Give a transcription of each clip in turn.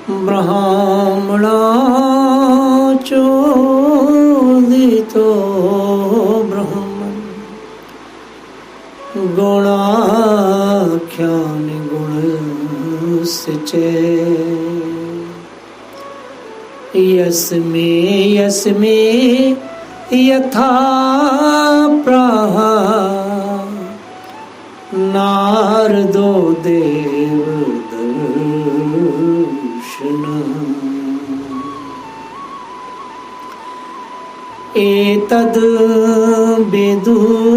ब्राह्मणा चोदितो ब्रह्मन् गुणाख्यानि गुणस्य चेत् यस्मे यस्मे यथा प्राह नारदो देवदर्शनम् एतद् विदुत्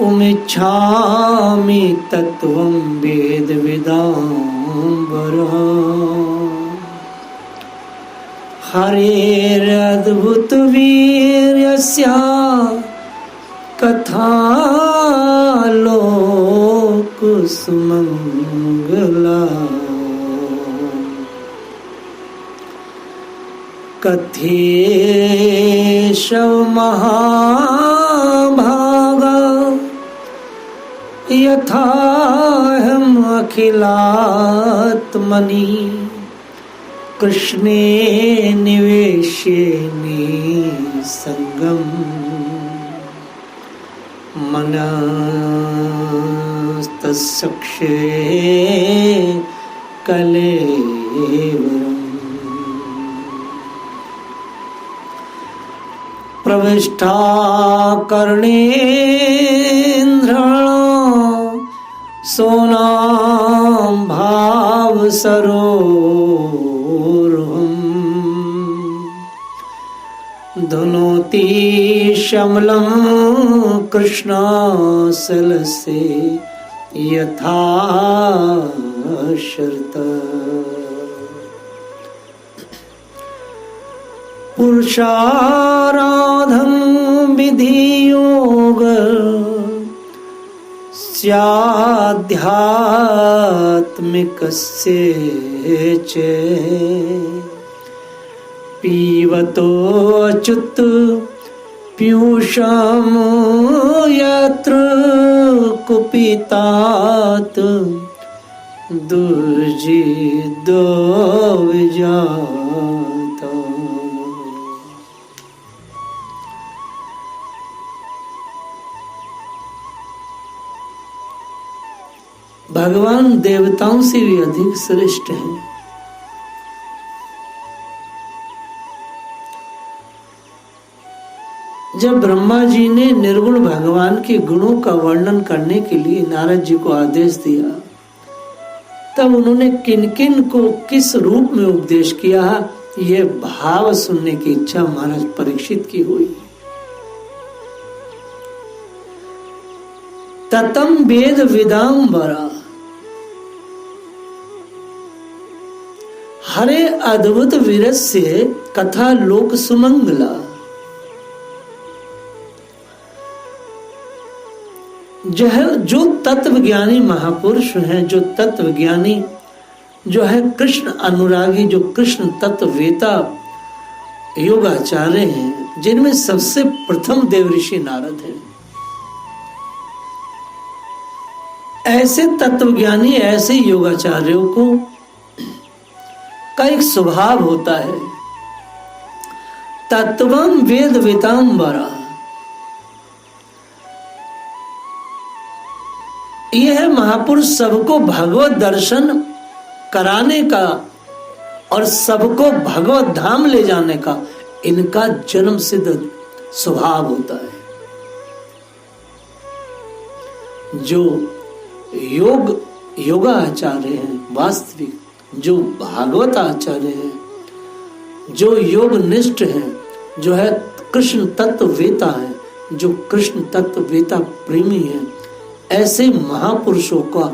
उमिच्छामि तत्त्वं वेदविदाम्बरः हरेरद्भुतवीर्यस्य कथालोकसुमङ्गला कथेशव महाभागा यथाहम् अखिलात्मनि कृष्णे निवेशेमि संगम् मनस्तस्यक्षे कलेवरम् प्रविष्टा कर्णेन्द्राणा सोनां भावसरोरुहम् धुनोति श्यामलं कृष्णासलसे यथा शरत् पुरुषाराधं विधियोग स्याध्यात्मिकस्य च पीबतो अच्युत पीयूषं यत्र कुपितात् दुर्जिदो विजाता। भगवान देवताओं से भी अधिक श्रेष्ठ है। जब ब्रह्मा जी ने निर्गुण भगवान के गुणों का वर्णन करने के लिए नारद जी को आदेश दिया, तब उन्होंने किन किन को किस रूप में उपदेश किया, यह भाव सुनने की इच्छा महाराज परीक्षित की हुई। ततम वेद विदाम्बरा, हरे अद्भुत वीरस्य कथा लोक सुमंगला। जो तत्वज्ञानी महापुरुष हैं, जो तत्वज्ञानी जो है कृष्ण अनुरागी, जो कृष्ण तत्ववेता योगाचार्य हैं, जिनमें सबसे प्रथम देव ऋषि नारद हैं। ऐसे तत्वज्ञानी, ऐसे योगाचार्यों को का एक स्वभाव होता है, तत्वम वेद विदाम्बरा। यह महापुरुष सबको भगवत दर्शन कराने का और सबको भगवत धाम ले जाने का इनका जन्म सिद्ध स्वभाव होता है। जो योगाचार्य हैं, वास्तविक जो भागवत आचार्य हैं, जो योग निष्ठ हैं, जो है कृष्ण तत्ववेता हैं, जो कृष्ण तत्ववेता प्रेमी हैं, ऐसे महापुरुषों का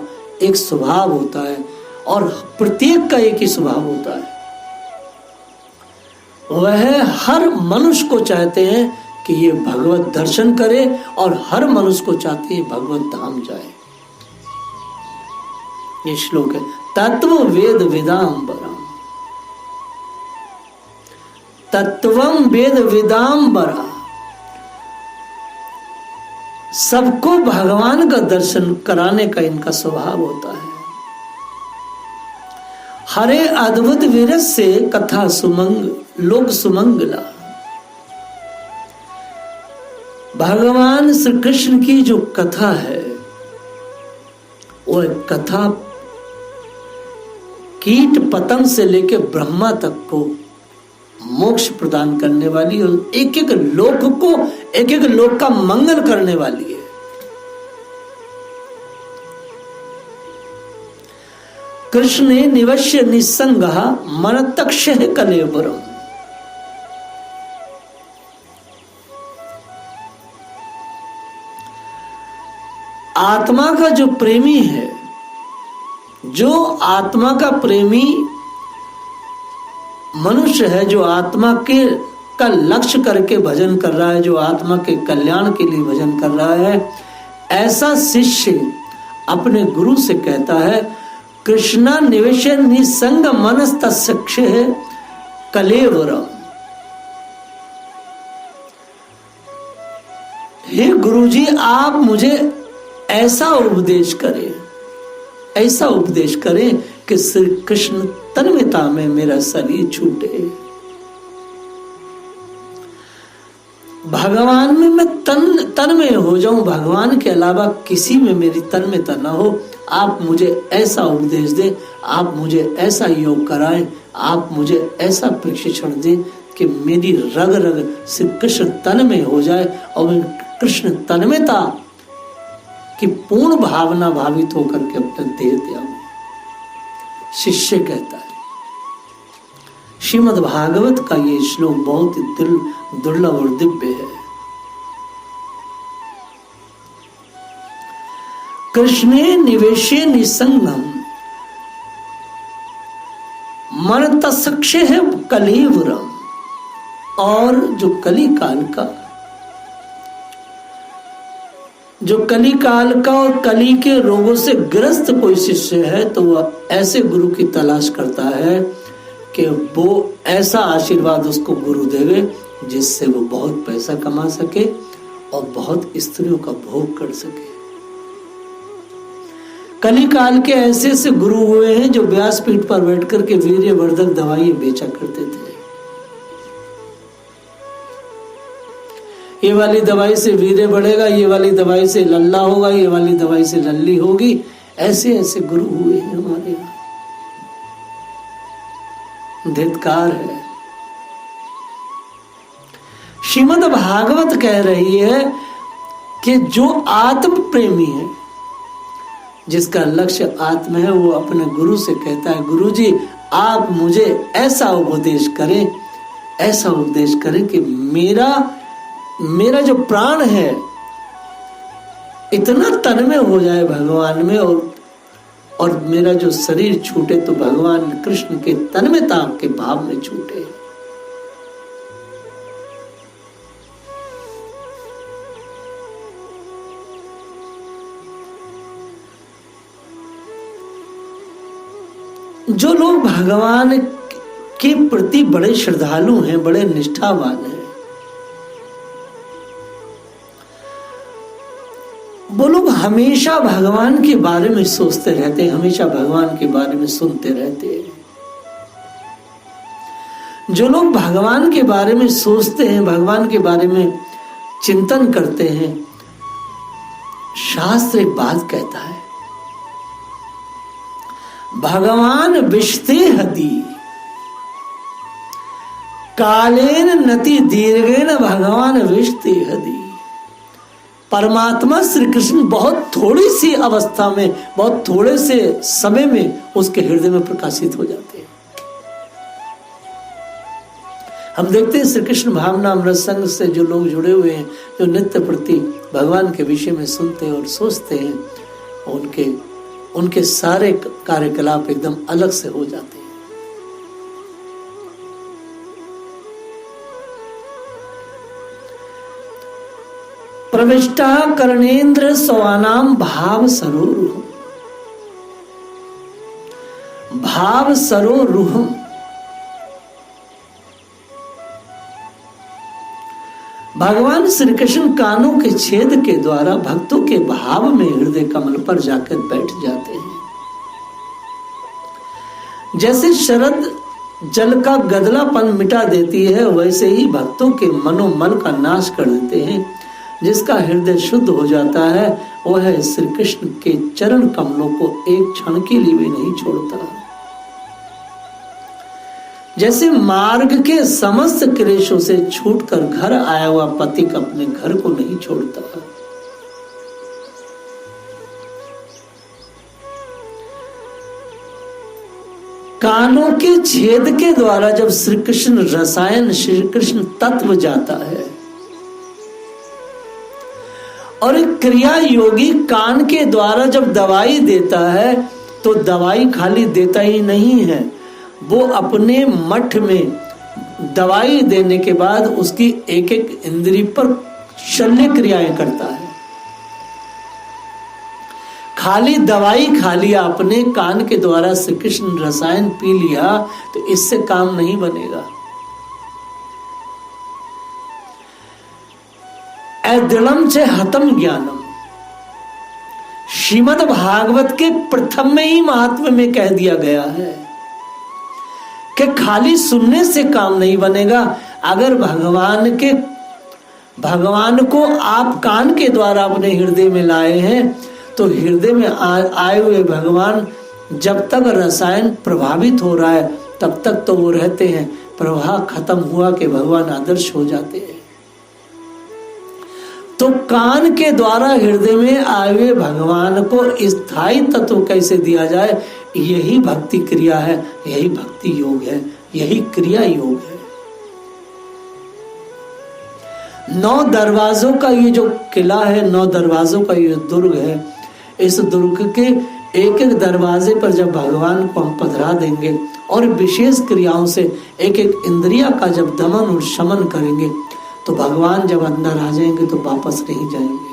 एक स्वभाव होता है और प्रत्येक का एक ही स्वभाव होता है। वह हर मनुष्य को चाहते हैं कि ये भगवत दर्शन करे और हर मनुष्य को चाहते हैं भगवत धाम जाए। ये श्लोक है, तत्व वेद विदाम्बरम, तत्वम वेद विदाम्बरा। सबको भगवान का दर्शन कराने का इनका स्वभाव होता है। हरे अद्भुत वीर से कथा सुमंग लोक सुमंगला। भगवान श्री कृष्ण की जो कथा है वह कथा कीट पतंग से लेकर ब्रह्मा तक को मोक्ष प्रदान करने वाली और एक एक लोक का मंगल करने वाली है। कृष्णे निवश्य निसंगः मनतक्षः कलेवरम्। आत्मा का जो प्रेमी है, जो आत्मा का प्रेमी मनुष्य है, जो आत्मा के का लक्ष्य करके भजन कर रहा है, जो आत्मा के कल्याण के लिए भजन कर रहा है, ऐसा शिष्य अपने गुरु से कहता है कृष्णा निवेश निसंग मनस्तस्य कलेवरम। हे गुरुजी, आप मुझे ऐसा उपदेश करें, ऐसा उपदेश करें कि श्री कृष्ण तन्मयता में मेरा शरीर छूटे, भगवान में मैं तन्मय हो जाऊं, भगवान के अलावा किसी में मेरी तन्मयता ना हो। आप मुझे ऐसा उपदेश दें, आप मुझे ऐसा योग कराएं, आप मुझे ऐसा प्रशिक्षण दें कि मेरी रग रग श्री कृष्ण तन्मय हो जाए और मैं कृष्ण तन्मयता की पूर्ण भावना भावित होकर के अपने देह त्यागूं। शिष्य कहता है। श्रीमद् भागवत का ये श्लोक बहुत ही दुर्लभ और दिव्य है। कृष्णे निवेशे निसंगम मन तत्सक्षे है कलेवरम। और जो कली काल का और कली के रोगों से ग्रस्त कोई शिष्य है तो वह ऐसे गुरु की तलाश करता है कि वो ऐसा आशीर्वाद उसको गुरु देवे जिससे वो बहुत पैसा कमा सके और बहुत स्त्रियों का भोग कर सके। कली काल के ऐसे ऐसे गुरु हुए हैं जो व्यासपीठ पर बैठकर के वीर्यवर्धक दवाई बेचा करते थे। ये वाली दवाई से वीर्य बढ़ेगा, ये वाली दवाई से लल्ला होगा, ये वाली दवाई से लल्ली होगी। ऐसे ऐसे गुरु हुए हैं हमारे यहाँ। धिक्कार है। श्रीमद् भागवत कह रही है कि जो आत्म प्रेमी है, जिसका लक्ष्य आत्मा है, वो अपने गुरु से कहता है गुरुजी आप मुझे ऐसा उपदेश करें, ऐसा उपदेश करें कि मेरा जो प्राण है इतना तन्मय हो जाए भगवान में और मेरा जो शरीर छूटे तो भगवान कृष्ण के तन्मयता के भाव में छूटे। जो लोग भगवान के प्रति बड़े श्रद्धालु हैं, बड़े निष्ठावान हैं, वो लोग हमेशा भगवान के बारे में सोचते रहते हैं, हमेशा भगवान के बारे में सुनते रहते हैं। जो लोग भगवान के बारे में सोचते हैं, भगवान के बारे में चिंतन करते हैं, शास्त्र एक बात कहता है भगवान विशते हति कालेन नति दीर्घेन भगवान विशते हति। परमात्मा श्री कृष्ण बहुत थोड़ी सी अवस्था में, बहुत थोड़े से समय में उसके हृदय में प्रकाशित हो जाते हैं। हम देखते हैं श्री कृष्ण भावना अमृत संघ से जो लोग जुड़े हुए हैं, जो नित्य प्रति भगवान के विषय में सुनते हैं और सोचते हैं, उनके सारे कार्यकलाप एकदम अलग से हो जाते हैं। प्रविष्टा कर्णेन्द्र स्वानाम भाव सरोरुह। भाव सरोरुह भगवान श्री कृष्ण कानों के छेद के द्वारा भक्तों के भाव में हृदय कमल पर जाकर बैठ जाते हैं। जैसे शरद जल का गदलापन मिटा देती है, वैसे ही भक्तों के मनोमल का नाश कर देते हैं। जिसका हृदय शुद्ध हो जाता है वह श्री कृष्ण के चरण कमलों को एक क्षण के लिए भी नहीं छोड़ता। जैसे मार्ग के समस्त क्लेशों से छूटकर घर आया हुआ पथिक अपने घर को नहीं छोड़ता। कानों के छेद के द्वारा जब श्री कृष्ण रसायन, श्री कृष्ण तत्व जाता है, और एक क्रिया योगी कान के द्वारा जब दवाई देता है तो दवाई खाली देता ही नहीं है, वो अपने मठ में दवाई देने के बाद उसकी एक एक इंद्री पर शल्य क्रियाएं करता है। खाली दवाई खा लिया आपने, कान के द्वारा श्री कृष्ण रसायन पी लिया तो इससे काम नहीं बनेगा। दृढ़म च हतम ज्ञानम, श्रीमद् भागवत के प्रथम में ही महात्म्य में कह दिया गया है कि खाली सुनने से काम नहीं बनेगा। अगर भगवान को आप कान के द्वारा अपने हृदय में लाए हैं तो हृदय में आए हुए भगवान जब तक रसायन प्रभावित हो रहा है तब तक तो वो रहते हैं, प्रवाह खत्म हुआ कि भगवान आदर्श हो जाते हैं। तो कान के द्वारा हृदय में आए हुए भगवान को स्थायी तत्व कैसे दिया जाए, यही भक्ति क्रिया है, यही भक्ति योग है, यही क्रिया योग है। 9 दरवाजों का ये जो किला है, 9 दरवाजों का ये दुर्ग है, इस दुर्ग के एक एक दरवाजे पर जब भगवान को हम पधरा देंगे और विशेष क्रियाओं से एक एक इंद्रिया का जब दमन और शमन करेंगे तो भगवान जब अंदर आ जाएंगे तो वापस नहीं जाएंगे।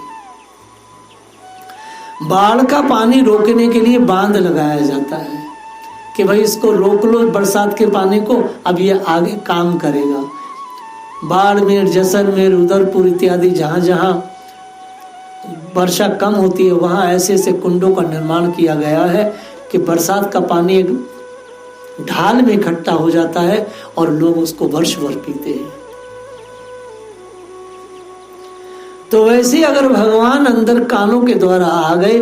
बाढ़ का पानी रोकने के लिए बांध लगाया जाता है कि भाई इसको रोक लो बरसात के पानी को, अब ये आगे काम करेगा। बाड़मेर, जैसलमेर, उदयपुर इत्यादि जहां जहां वर्षा कम होती है वहां ऐसे ऐसे कुंडों का निर्माण किया गया है कि बरसात का पानी एक ढाल में इकट्ठा हो जाता है और लोग उसको वर्ष भर पीते हैं। तो वैसे अगर भगवान अंदर कानों के द्वारा आ गए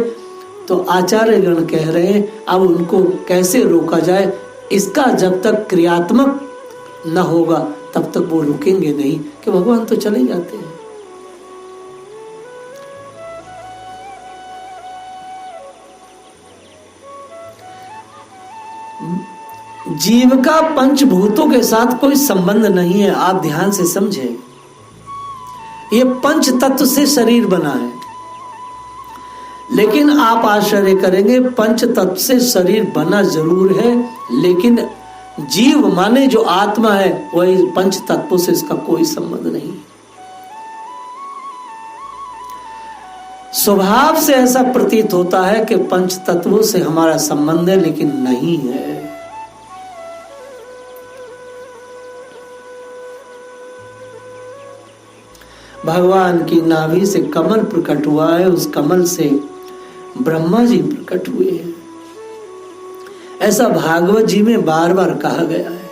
तो आचार्य गण कह रहे हैं अब उनको कैसे रोका जाए। इसका जब तक क्रियात्मक न होगा तब तक वो रुकेंगे नहीं कि भगवान तो चले जाते हैं। जीव का पंचभूतों के साथ कोई संबंध नहीं है, आप ध्यान से समझें। ये पंच तत्व से शरीर बना है, लेकिन आप आश्चर्य करेंगे पंच तत्व से शरीर बना जरूर है, लेकिन जीव माने जो आत्मा है वही पंच तत्वों से इसका कोई संबंध नहीं। स्वभाव से ऐसा प्रतीत होता है कि पंच तत्वों से हमारा संबंध है, लेकिन नहीं है। भगवान की नाभि से कमल प्रकट हुआ है, उस कमल से ब्रह्मा जी प्रकट हुए हैं, ऐसा भागवत जी में बार बार कहा गया है।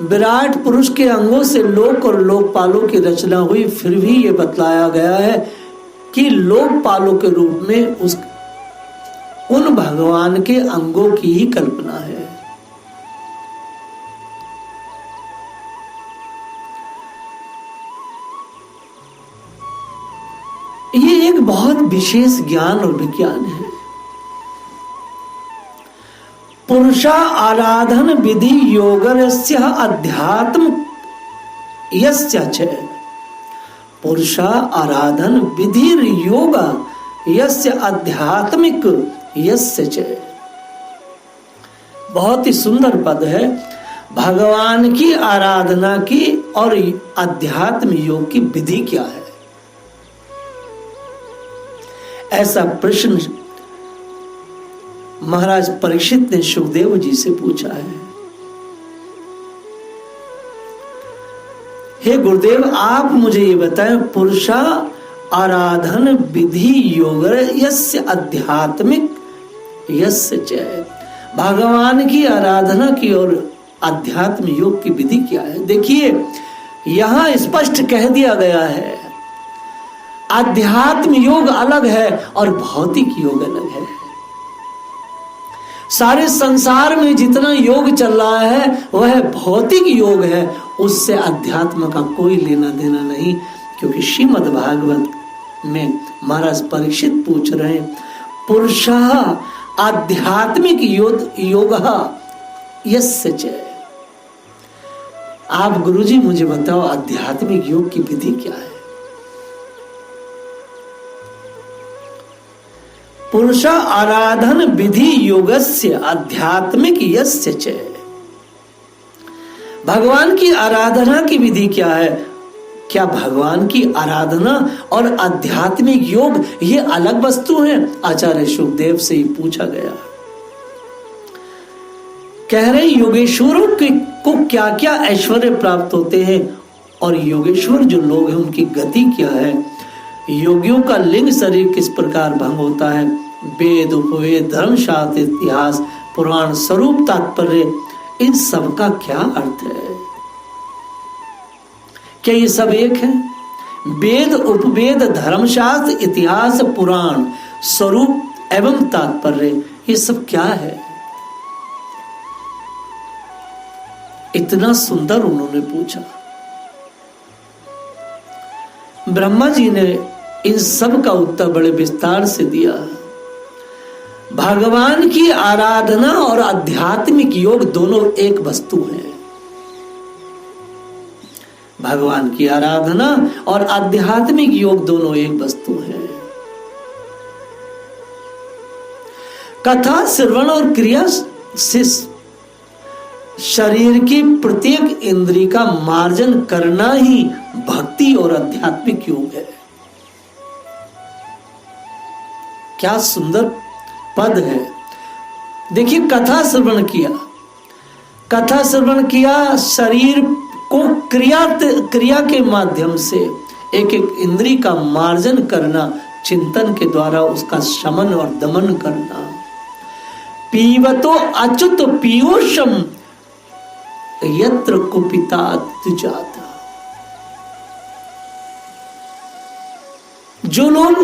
विराट पुरुष के अंगों से लोक और लोकपालों की रचना हुई, फिर भी ये बतलाया गया है कि लोकपालों के रूप में उन भगवान के अंगों की ही कल्पना है। ये एक बहुत विशेष ज्ञान और विज्ञान है। पुरुषा आराधन विधि योगस्य अध्यात्म यस्य च, पुरुषा आराधन विधि योग यस्य आध्यात्मिक यस्य च। बहुत ही सुंदर पद है। भगवान की आराधना की और अध्यात्म योग की विधि क्या है, ऐसा प्रश्न महाराज परीक्षित ने सुखदेव जी से पूछा है। हे गुरुदेव, आप मुझे ये बताएं, पुरुषा आराधन विधि योग यस्य आध्यात्मिक यस्य च, भगवान की आराधना की और अध्यात्म योग की विधि क्या है? देखिए यहां स्पष्ट कह दिया गया है, अध्यात्म योग अलग है और भौतिक योग अलग है। सारे संसार में जितना योग चल रहा है वह भौतिक योग है, उससे अध्यात्म का कोई लेना देना नहीं। क्योंकि श्रीमद् भागवत में महाराज परीक्षित पूछ रहे हैं, पुरुषः आध्यात्मिक योग यस्य च। आप गुरुजी मुझे बताओ, आध्यात्मिक योग की विधि क्या है? पुरुष आराधन विधि योगस्य आध्यात्मिक यस्य च, भगवान की आराधना की विधि क्या है? क्या भगवान की आराधना और आध्यात्मिक योग ये अलग वस्तु हैं? आचार्य शुकदेव से ही पूछा गया। कह रहे योगेश्वरों को क्या क्या ऐश्वर्य प्राप्त होते हैं और योगेश्वर जो लोग हैं उनकी गति क्या है? योगियों का लिंग शरीर किस प्रकार भंग होता है? वेद उपवेद धर्मशास्त्र इतिहास पुराण स्वरूप तात्पर्य, इन सब का क्या अर्थ है? क्या ये सब एक है? वेद उपवेद धर्मशास्त्र इतिहास पुराण स्वरूप एवं तात्पर्य, ये सब क्या है? इतना सुंदर उन्होंने पूछा। ब्रह्मा जी ने इन सब का उत्तर बड़े विस्तार से दिया। भगवान की आराधना और आध्यात्मिक योग दोनों एक वस्तु है। भगवान की आराधना और आध्यात्मिक योग दोनों एक वस्तु है। कथा श्रवण और क्रिया से शरीर की प्रत्येक इंद्रिय का मार्जन करना ही भक्ति और आध्यात्मिक योग है। क्या सुंदर पद है। देखिए, कथा श्रवण किया, शरीर को क्रिया के माध्यम से एक एक इंद्रिय का मार्जन करना, चिंतन के द्वारा उसका शमन और दमन करना। पीवतो अच्युत पीयूषम यत्र कुपितात जाता। जो लोग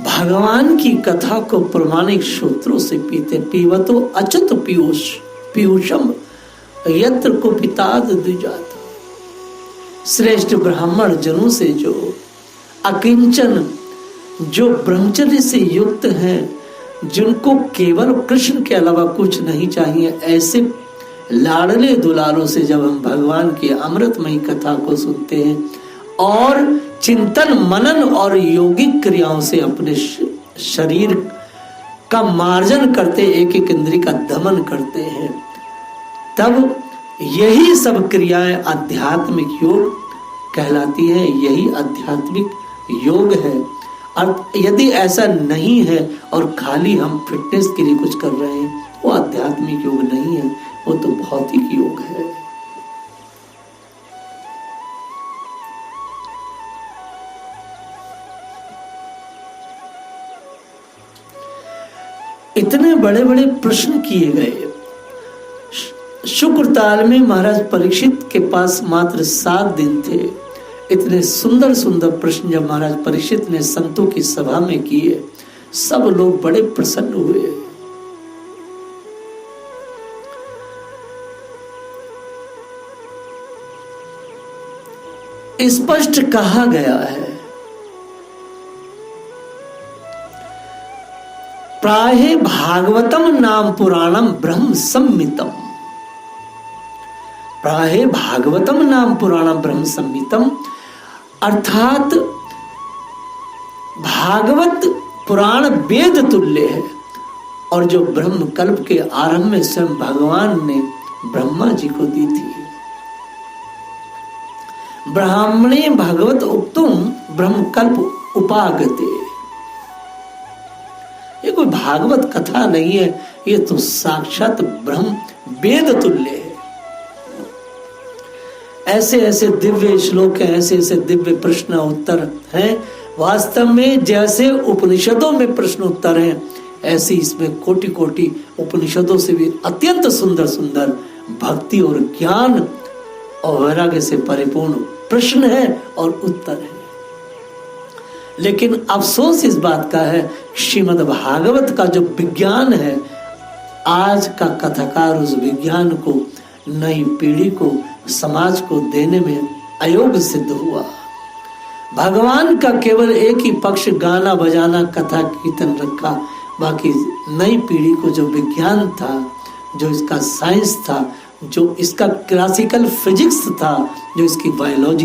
भगवान की कथा को प्रमाणिक सूत्रों से पीते, पीवतो अच्युत पीयूषम यत्र कुपितात द्विजाता। श्रेष्ठ ब्राह्मण जनों से जो अकिंचन, जो ब्रह्मचर्य से युक्त हैं, जिनको केवल कृष्ण के अलावा कुछ नहीं चाहिए, ऐसे लाडले दुलारों से जब हम भगवान की अमृतमयी कथा को सुनते हैं और चिंतन मनन और योगिक क्रियाओं से अपने शरीर का मार्जन करते, एक एक इंद्रिय का दमन करते हैं, तब यही सब क्रियाएं आध्यात्मिक योग कहलाती है। यही आध्यात्मिक योग है। और यदि ऐसा नहीं है और खाली हम फिटनेस के लिए कुछ कर रहे हैं, वो आध्यात्मिक योग नहीं है, वो तो भौतिक योग है। इतने बड़े बड़े प्रश्न किए गए। शुक्रताल में महाराज परीक्षित के पास मात्र 7 दिन थे। इतने सुंदर सुंदर प्रश्न जब महाराज परीक्षित ने संतों की सभा में किए, सब लोग बड़े प्रसन्न हुए। स्पष्ट कहा गया है, प्राहे भागवतम नाम पुराणम ब्रह्म संहितम। प्राहे भागवतम नाम पुराणम ब्रह्म संहितम, अर्थात भागवत पुराण वेद तुल्य है। और जो ब्रह्म कल्प के आरंभ में स्वयं भगवान ने ब्रह्मा जी को दी थी। ब्राह्मणे भगवत उक्तुम ब्रह्म कल्प उपागते। ये कोई भागवत कथा नहीं है, ये तो साक्षात ब्रह्म वेद तुल्य है। ऐसे ऐसे दिव्य श्लोक हैं, ऐसे ऐसे दिव्य प्रश्न उत्तर हैं। वास्तव में जैसे उपनिषदों में प्रश्न उत्तर हैं, ऐसे इसमें कोटि कोटि उपनिषदों से भी अत्यंत सुंदर सुंदर भक्ति और ज्ञान और वैराग्य से परिपूर्ण प्रश्न है और उत्तर है। लेकिन अफसोस इस बात का है, श्रीमद् भागवत का जो विज्ञान है, आज का कथाकार उस विज्ञान को नई पीढ़ी को, समाज को देने में अयोग्य सिद्ध हुआ। भगवान का केवल एक ही पक्ष गाना बजाना कथा कीर्तन रखा, बाकी नई पीढ़ी को जो विज्ञान था, जो इसका साइंस था, जो इसका क्लासिकल फिजिक्स था, जो इसकी बायोलॉजी